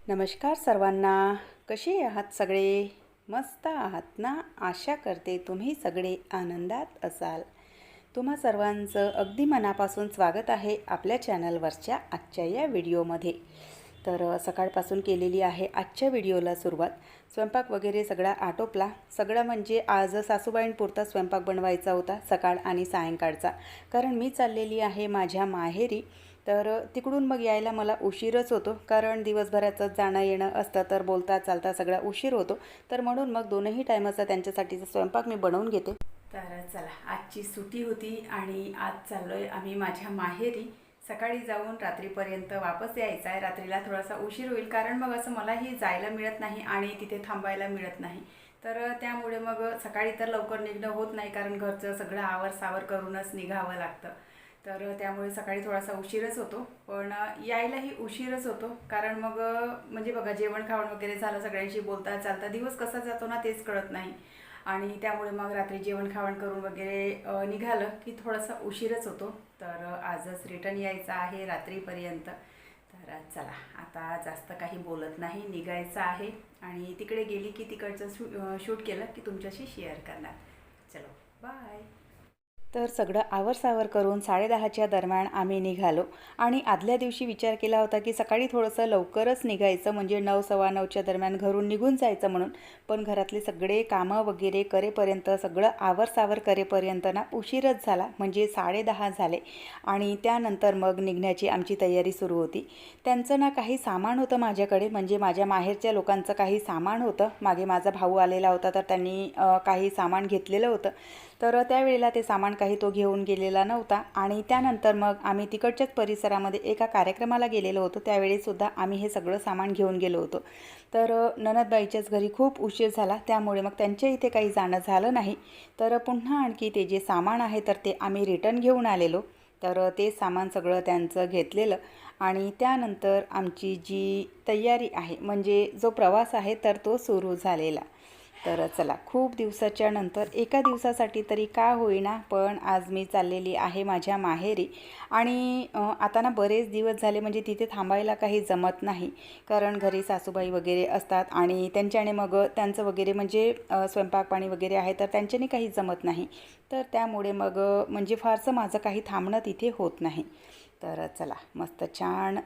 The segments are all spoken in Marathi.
नमस्कार सर्वांना. कसे आहात सगळे? मस्त आहात ना? आशा करते तुम्ही सगळे आनंदात असाल. तुम्हा सर्वांचं अगदी मनापासून स्वागत आहे आपल्या चॅनलवरच्या आजच्या या व्हिडिओमध्ये. तर सकाळपासून केलेली आहे आजच्या व्हिडिओला सुरुवात. स्वयंपाक वगैरे सगळा आटोपला. सगळा म्हणजे आज सासूबाईंपुरता स्वयंपाक बनवायचा होता, सकाळ आणि सायंकाळचा. कारण मी चाललेली आहे माझ्या माहेरी. तर तिकडून मग यायला मला उशीरच होतो, कारण दिवसभराचं जाणं येणं असतं, तर बोलता चालता सगळा उशीर होतो. तर म्हणून मग दोनही टायमाचा त्यांच्यासाठीचा स्वयंपाक मी बनवून घेते. तर चला, आजची सुट्टी होती आणि आज चाललोय आम्ही माझ्या माहेरी. सकाळी जाऊन रात्रीपर्यंत वापस यायचं आहे. रात्रीला थोडासा उशीर होईल, कारण मग असं मलाही जायला मिळत नाही आणि तिथे थांबायला मिळत नाही. तर त्यामुळे मग सकाळी तर लवकर निघणं होत नाही, कारण घरचं सगळं आवरसावर करूनच निघावं लागतं. तर त्यामुळे सकाळी थोडासा उशीरच होतो, पण यायलाही उशीरच होतो. कारण मग म्हणजे बघा, जेवण खावण वगैरे झालं, सगळ्यांशी बोलता चालता दिवस कसा जातो ना तेच कळत नाही. आणि त्यामुळे मग रात्री जेवण खावण करून वगैरे निघालं की थोडासा उशीरच होतो. तर आजच रिटर्न यायचं आहे रात्रीपर्यंत. तर चला, आता जास्त काही बोलत नाही, निघायचं आहे. आणि तिकडे गेली की तिकडचं शूट केलं की तुमच्याशी शेअर करणार. चलो, बाय. तर सगळं आवरसावर करून 10:30च्या दरम्यान आम्ही निघालो. आणि आदल्या दिवशी विचार केला होता की सकाळी थोडंसं लवकरच निघायचं, म्हणजे 9, सव्वा 9च्या दरम्यान घरून निघून जायचं म्हणून. पण घरातले सगळे कामं वगैरे करेपर्यंत, सगळं आवरसावर करेपर्यंत ना उशीरच झाला, म्हणजे 10:30 झाले. आणि त्यानंतर मग निघण्याची आमची तयारी सुरू होती. त्यांचं ना काही सामान होतं माझ्याकडे, म्हणजे माझ्या माहेरच्या लोकांचं काही सामान होतं. मागे माझा भाऊ आलेला होता, तर त्यांनी काही सामान घेतलेलं होतं. तर त्यावेळेला ते सामान काही तो घेऊन गेलेला नव्हता. आणि त्यानंतर मग आम्ही तिकडच्याच परिसरामध्ये एका कार्यक्रमाला गेलेलो होतो. त्यावेळीसुद्धा आम्ही हे सगळं सामान घेऊन गेलो होतो. तर ननदबाईच्याच घरी खूप उशीर झाला, त्यामुळे मग त्यांच्या इथे काही जाणं झालं नाही. तर पुन्हा आणखी ते जे सामान आहे तर ते आम्ही रिटर्न घेऊन आलेलो. तर ते सामान सगळं त्यांचं घेतलेलं. आणि त्यानंतर आमची जी तयारी आहे, म्हणजे जो प्रवास आहे तर तो सुरू झालेला. तर चला, खूप दिवसाच्या नंतर एका दिवसासाठी तरी का होईना, पण आज मी चाललेली आहे माझ्या माहेरी. आणि आता ना बरेच दिवस झाले, म्हणजे तिथे थांबायला काही जमत नाही. कारण घरी सासूबाई वगैरे असतात आणि त्यांच्याने मग त्यांचं वगैरे म्हणजे स्वयंपाक पाणी वगैरे आहे, तर त्यांच्याने काही जमत नाही. तर त्यामुळे मग म्हणजे फारसं माझं काही थांबणं तिथे होत नाही. तर चला, मस्त छान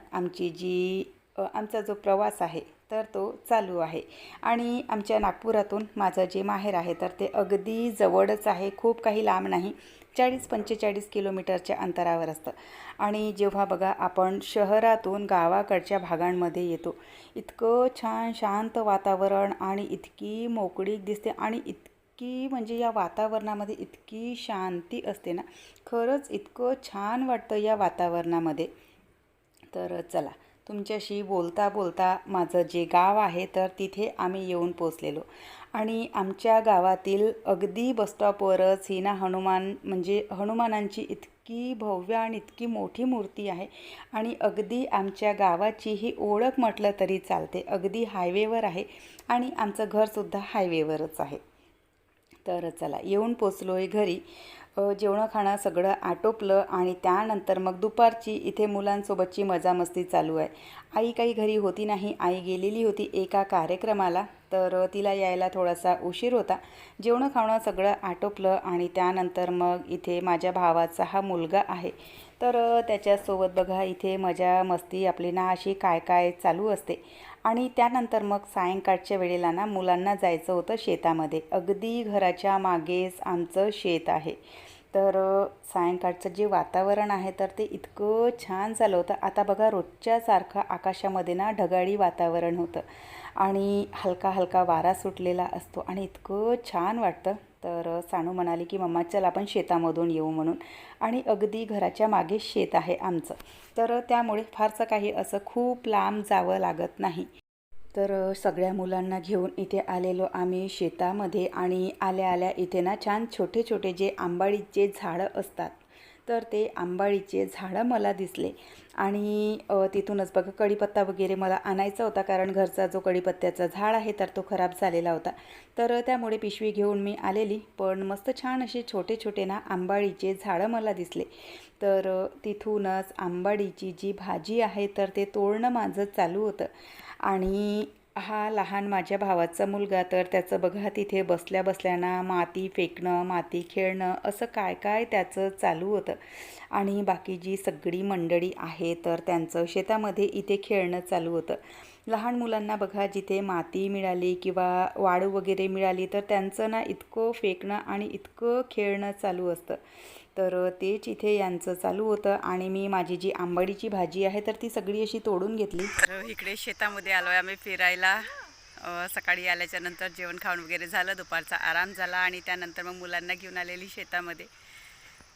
आमचा जो प्रवास आहे तर तो चालू आहे. आणि आमच्या नागपुरातून माझं जे माहेर आहे तर ते अगदी जवळच आहे, खूप काही लांब नाही. 40-45 किलोमीटरच्या अंतरावर असतं. आणि जेव्हा बघा आपण शहरातून गावाकडच्या भागांमध्ये येतो, इतकं छान शांत वातावरण आणि इतकी मोकळीक दिसते, आणि इतकी म्हणजे या वातावरणामध्ये इतकी शांती असते ना, खरंच इतकं छान वाटतं या वातावरणामध्ये. तर चला, तुमच्याशी बोलता बोलता माझं जे गाव आहे तर तिथे आम्ही येऊन पोचलेलो. आणि आमच्या गावातील अगदी बसस्टॉपवरच ही ना हनुमानांची इतकी भव्य आणि इतकी मोठी मूर्ती आहे. आणि अगदी आमच्या गावाची ही ओळख म्हटलं तरी चालते. अगदी हायवेवर आहे आणि आमचं घरसुद्धा हायवेवरच आहे. तर चला, येऊन पोचलो आहे घरी. जेवणं खाणं सगळं आटोपलं आणि त्यानंतर मग दुपारची इथे मुलांसोबतची मजामस्ती चालू आहे. आई काही घरी होती नाही, आई गेलेली होती एका कार्यक्रमाला. तर तिला यायला थोडासा उशीर होता. जेवणं खाणं सगळं आटोपलं आणि त्यानंतर मग इथे माझ्या भावाचा हा मुलगा आहे, तर त्याच्यासोबत बघा इथे मजा मस्ती आपली ना अशी काय काय चालू असते. आणि त्यानंतर मग सायंकाळच्या वेळेला ना मुलांना जायचं होतं शेतामध्ये. अगदी घराच्या मागेच आमचं शेत आहे. तर सायंकाळचं जे वातावरण आहे तर ते इतकं छान झालं होतं. आता बघा, रोजच्यासारखं आकाशामध्ये ना ढगाळी वातावरण होतं आणि हलका हलका वारा सुटलेला असतो आणि इतकं छान वाटतं. तर सानू म्हणाली की मम्मा चल आपण शेतामधून येऊ म्हणून. आणि अगदी घराच्या मागे शेत आहे आमचं. तर त्यामुळे फारसं काही असं खूप लांब जावं लागत नाही. तर सगळ्या मुलांना घेऊन इथे आलेलो आम्ही शेतामध्ये. आणि आल्या आल्या इथे ना छान छोटे छोटे जे आंबाडीचे झाडं असतात, तर ते आंबाडीचे झाडं मला दिसले. आणि तिथूनच बघा कढीपत्ता वगैरे मला आणायचा होता, कारण घरचा जो कढीपत्त्याचा झाड आहे तर तो खराब झालेला होता. तर त्यामुळे पिशवी घेऊन मी आलेली. पण मस्त छान असे छोटे छोटे ना आंबाडीचे झाडं मला दिसले. तर तिथूनच आंबाडीची जी भाजी आहे तर ते तोडणं माझं चालू होतं. आणि हा लहान माझ्या भावाचा मुलगा, तर त्याचं बघा तिथे बसल्या बसल्याना माती फेकणं, माती खेळणं, असं काय काय त्याचं चालू होतं. आणि बाकी जी सगळी मंडळी आहे तर त्यांचं शेतामध्ये इथे खेळणं चालू होतं. लहान मुलांना बघा जिथे माती मिळाली किंवा वाळू वगैरे मिळाली तर त्यांचं ना इतकं फेकणं आणि इतकं खेळणं चालू असतं. तर तेच इथे यांचं चालू होतं. आणि मी माझी जी आंबाडीची भाजी आहे तर ती सगळी अशी तोडून घेतली. तर इकडे शेतामध्ये आलो आहे आम्ही फिरायला. सकाळी आल्याच्या नंतर जेवण खाऊन वगैरे झालं, दुपारचा आराम झाला आणि त्यानंतर मग मुलांना घेऊन आलेली शेतामध्ये.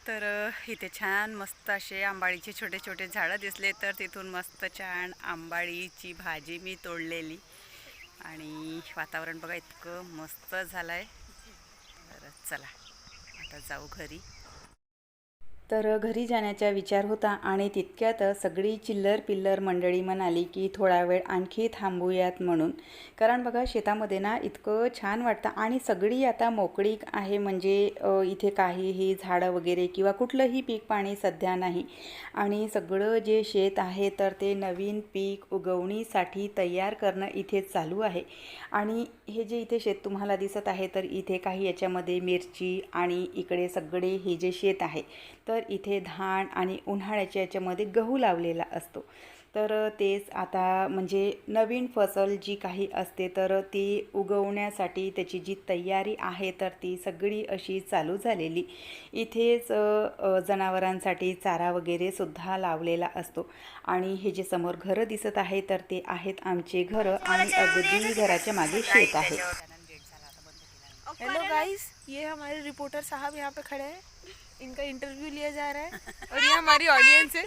तर इथे छान मस्त असे आंबाडीचे छोटे छोटे झाडं दिसले, तर तिथून मस्त छान आंबाडीची भाजी मी तोडलेली. आणि वातावरण बघा इतकं मस्त झालं आहे. तर चला आता जाऊ घरी. तर घरी जाण्याचा विचार होता आणि तितक्यात सगळी चिल्लर पिल्लर मंडळी म्हणाली की थोडा वेळ आणखी थांबूयात म्हणून. कारण बघा शेतामध्ये ना इतकं छान वाटतं आणि सगळी आता मोकळीक आहे. म्हणजे इथे काहीही झाडं वगैरे किंवा कुठलंही पीक पाणी सध्या नाही. आणि सगळं जे शेत आहे तर ते नवीन पीक उगवणीसाठी तयार करणं इथे चालू आहे. आणि हे जे इथे शेत तुम्हाला दिसत आहे तर इथे काही याच्यामध्ये मिरची आणि इकडे सगळे हे जे शेत आहे तर इथे धान आणि उन्हाळ्याच्या याच्यामध्ये गहू लावलेला असतो. तर तेच आता म्हणजे नवीन फसल जी काही असते तर ती उगवण्यासाठी त्याची जी तयारी आहे तर ती सगळी अशी चालू झालेली. इथेच जनावरांसाठी चारा वगैरे सुद्धा लावलेला असतो. आणि हे जे समोर घरं दिसत आहे तर ते आहेत आमचे घरं आणि अगदी घराच्या मागे शेत आहे. हेलो गाइस, ये हमारे रिपोर्टर साहब यहाँ पे खड़े हैं, इनका इंटरव्यू लिया जा रहा है और ये हमारी ऑडियंस है।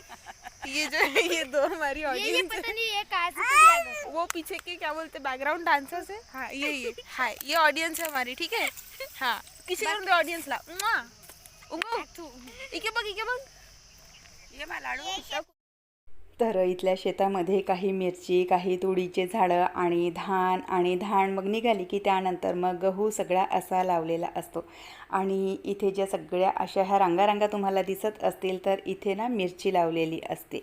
ये जो है ये दो हमारी ऑडियंस है। ये कहाँ से चली आ गई? वो पीछे के क्या बोलते बैकग्राउंड डांसर्स है। हाँ ये हाय ये ऑडियंस है हमारी, ठीक है। हाँ किसी ने ऑडियंस ला इके बघ ये लाडू। तर इथल्या शेतामध्ये काही मिरची, काही तुरीचे झाडं आणि धान मग निघाली की त्यानंतर मग गहू सगळा असा लावलेला असतो. आणि इथे ज्या सगळ्या अशा ह्या रांगा तुम्हाला दिसत असतील तर इथे ना मिरची लावलेली असते.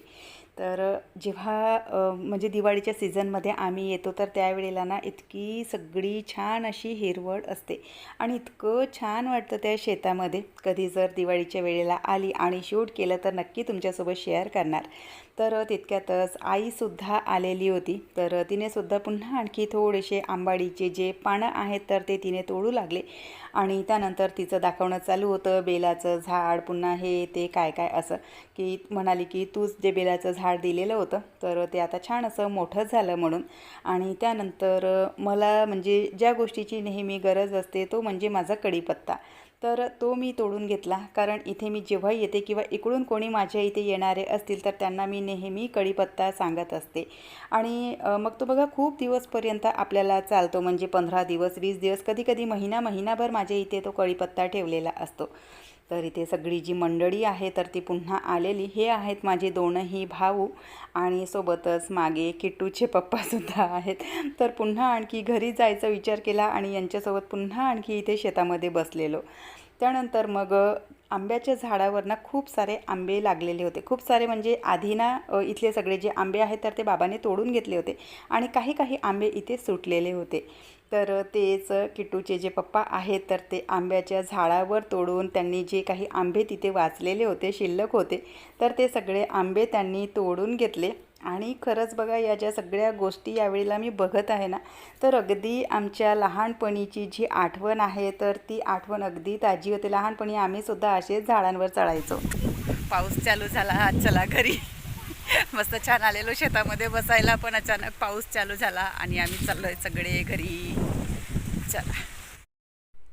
तर जेव्हा म्हणजे दिवाळीच्या सीझनमध्ये आम्ही येतो तर त्यावेळेला ना इतकी सगळी छान अशी हिरवळ असते आणि इतकं छान वाटतं त्या शेतामध्ये. कधी जर दिवाळीच्या वेळेला आली आणि शूट केलं तर नक्की तुमच्यासोबत शेअर करणार. तर तितक्यातच आईसुद्धा आलेली होती. तर तिनेसुद्धा पुन्हा आणखी थोडेसे आंबाडीचे जे पानं आहेत तर ते तिने तोडू लागले. आणि त्यानंतर तिचं दाखवणं चालू होतं बेलाचं झाड, पुन्हा हे ते काय काय असं. की म्हणाली की तूच जे बेलाचं झाड दिलेलं होतं तर ते आता छान असं मोठं झालं म्हणून. आणि त्यानंतर मला म्हणजे ज्या गोष्टीची नेहमी गरज असते तो म्हणजे माझा कढीपत्ता. तर तो मी तोडून घेतला, कारण इथे मी जेव्हा येते किंवा इकडून कोणी माझ्या इथे येणारे असतील तर त्यांना मी नेहमी कढीपत्ता सांगत असते. आणि मग तो बघा खूप दिवसपर्यंत आपल्याला चालतो. म्हणजे 15 दिवस 20 दिवस कधी महिनाभर माझ्या इथे तो कढीपत्ता ठेवलेला असतो. तर इथे सगळी जी मंडळी आहे तर ती पुन्हा आलेली. हे आहेत माझे दोनही भाऊ आणि सोबतच मागे किट्टूचे पप्पासुद्धा आहेत. तर पुन्हा आणखी घरी जायचा विचार केला आणि यांच्यासोबत पुन्हा आणखी इथे शेतामध्ये बसलेलो. त्यानंतर मग आंब्याच्या झाडावर ना खूप सारे आंबे लागलेले होते. खूप सारे म्हणजे आधी ना इथले सगळे जे आंबे आहेत तर ते बाबाने तोडून घेतले होते आणि काही आंबे इथे सुटलेले होते. तर तेच किट्टूचे जे पप्पा आहेत तर ते आंब्याच्या झाडावर तोडून त्यांनी जे काही आंबे तिथे वाचलेले होते, शिल्लक होते, तर ते सगळे आंबे त्यांनी तोडून घेतले. आणि खरंच बघा या ज्या सगळ्या गोष्टी यावेळेला मी बघत आहे ना तर अगदी आमच्या लहानपणीची जी आठवण आहे तर ती आठवण अगदी ताजी होते. लहानपणी आम्हीसुद्धा असेच झाडांवर चढायचो. पाऊस चालू झाला, आज चला घरी. मस्त छान आलेलो शेतामध्ये बसायला, पण अचानक पाऊस चालू झाला आणि आम्ही चाललोय सगळे घरी. चला.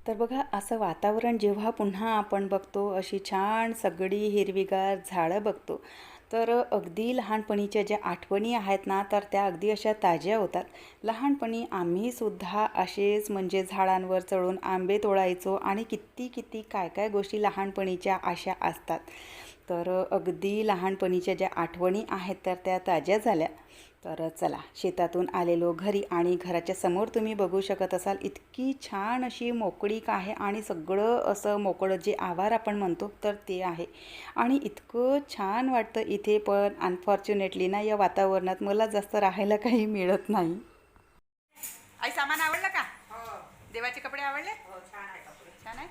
तर बघा असं वातावरण जेव्हा पुन्हा आपण बघतो, अशी छान सगळी हिरवीगार झाडं बघतो, तर अगदी लहानपणीच्या ज्या आठवणी आहेत ना तर त्या अगदी अशा ताज्या होतात. लहानपणी आम्हीसुद्धा असेच म्हणजे झाडांवर चढून आंबे तोडायचो आणि किती काय गोष्टी लहानपणीच्या अशा असतात. तर अगदी लहानपणीच्या ज्या आठवणी आहेत तर त्या ताज्या झाल्या. तर चला, शेतातून आलेलो घरी आणि घराच्या समोर तुम्ही बघू शकत असाल इतकी छान अशी मोकळीक आहे आणि सगळं असं मोकळं जे आवार आपण म्हणतो तर ते आहे आणि इतकं छान वाटतं इथे. पण अनफॉर्च्युनेटली ना या वातावरणात मला जास्त राहायला काही मिळत नाही. आई, सामान आवडलं का? देवाचे कपडे आवडले? छान आहे.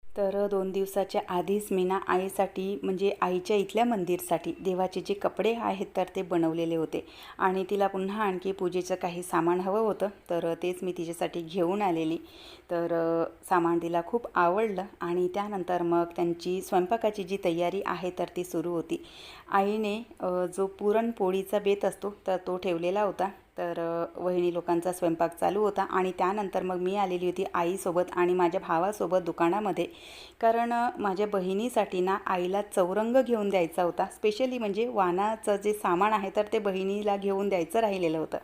तर 2 दिवसाच्या आधीच मी ना आईसाठी म्हणजे आईच्या इथल्या मंदिरसाठी देवाचे जे कपडे आहेत तर ते बनवलेले होते आणि तिला पुन्हा आणखी पूजेचं काही सामान हवं होतं तर तेच मी तिच्यासाठी घेऊन आलेली. तर सामान तिला खूप आवडलं आणि त्यानंतर मग त्यांची स्वयंपाकाची जी तयारी आहे तर ती सुरू होती. आईने जो पुरणपोळीचा बेत असतो तर तो ठेवलेला होता. तर वहिनी लोकांचा स्वयंपाक चालू होता आणि त्यानंतर मग मी आलेली होती आईसोबत आणि माझ्या भावासोबत दुकानामध्ये. कारण माझ्या बहिणीसाठी ना आईला चौरंग घेऊन द्यायचा होता. स्पेशली म्हणजे वाणाचं जे सामान आहे तर ते बहिणीला घेऊन द्यायचं राहिलेलं होतं.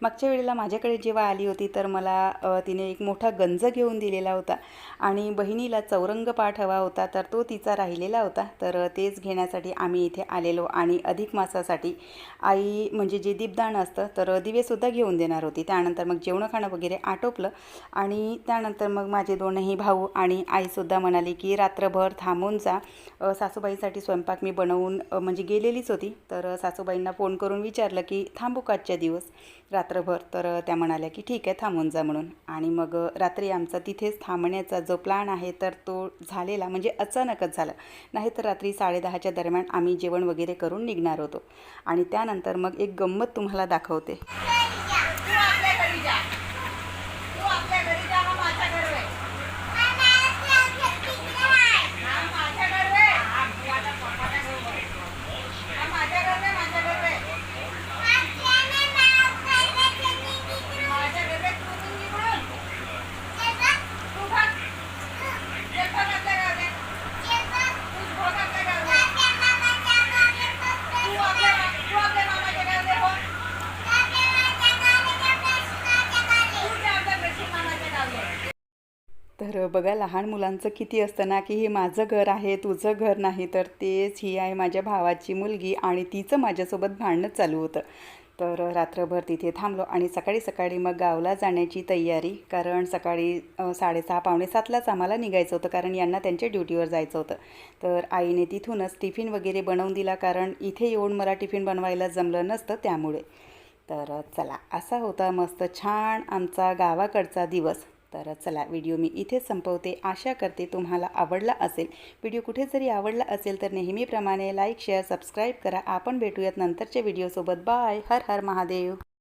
मागच्या वेळेला माझ्याकडे जेव्हा आली होती तर मला तिने एक मोठा गंज घेऊन दिलेला होता आणि बहिणीला चौरंग पाठ हवा होता तर तो तिचा राहिलेला होता. तर तेच घेण्यासाठी आम्ही इथे आलेलो आणि अधिक मासासाठी आई म्हणजे जे दीपदान असतं तर दिवेसुद्धा घेऊन देणार होती. त्यानंतर मग जेवणं खाणं वगैरे आटोपलं आणि त्यानंतर मग माझे दोनही भाऊ आणि आईसुद्धा म्हणाली की रात्रभर थांबून जा. सासूबाईसाठी स्वयंपाक मी बनवून म्हणजे गेलेलीच होती. तर सासूबाईंना फोन करून विचारलं की थांबू का आजच्या दिवस रात्रभर? तर त्या म्हणाल्या की ठीक आहे, थांबून जा म्हणून. आणि मग रात्री आमचा तिथेच थांबण्याचा जो प्लॅन आहे तर तो झालेला म्हणजे अचानकच झाला. नाहीतर रात्री 10:30च्या दरम्यान आम्ही जेवण वगैरे करून निघणार होतो. आणि त्यानंतर मग एक गंमत तुम्हाला दाखवते. तर बघा लहान मुलांचं किती असतं ना की हे माझं घर आहे, तुझं घर नाही. तर तेच ही आहे माझ्या भावाची मुलगी आणि तिचं माझ्यासोबत भांडणं चालू होतं. तर रात्रभर तिथे थांबलो आणि सकाळी सकाळी मग गावला जाण्याची तयारी. कारण सकाळी 6:30 पावणे 7लाच आम्हाला निघायचं होतं कारण यांना त्यांच्या ड्युटीवर जायचं होतं. तर आईने तिथूनच टिफिन वगैरे बनवून दिला कारण इथे येऊन मला टिफिन बनवायला जमलं नसतं त्यामुळे. तर चला, असा होता मस्त छान आमचा गावाकडचा दिवस. तर चला, व्हिडिओ मी इथेच संपवते. आशा करते तुम्हाला आवडला असेल. व्हिडिओ कुठे जरी आवडला असेल तर नेहमीप्रमाणे लाईक, शेअर, सबस्क्राईब करा. आपण भेटूयात नंतरच्या व्हिडिओसोबत. बाय. हर हर महादेव.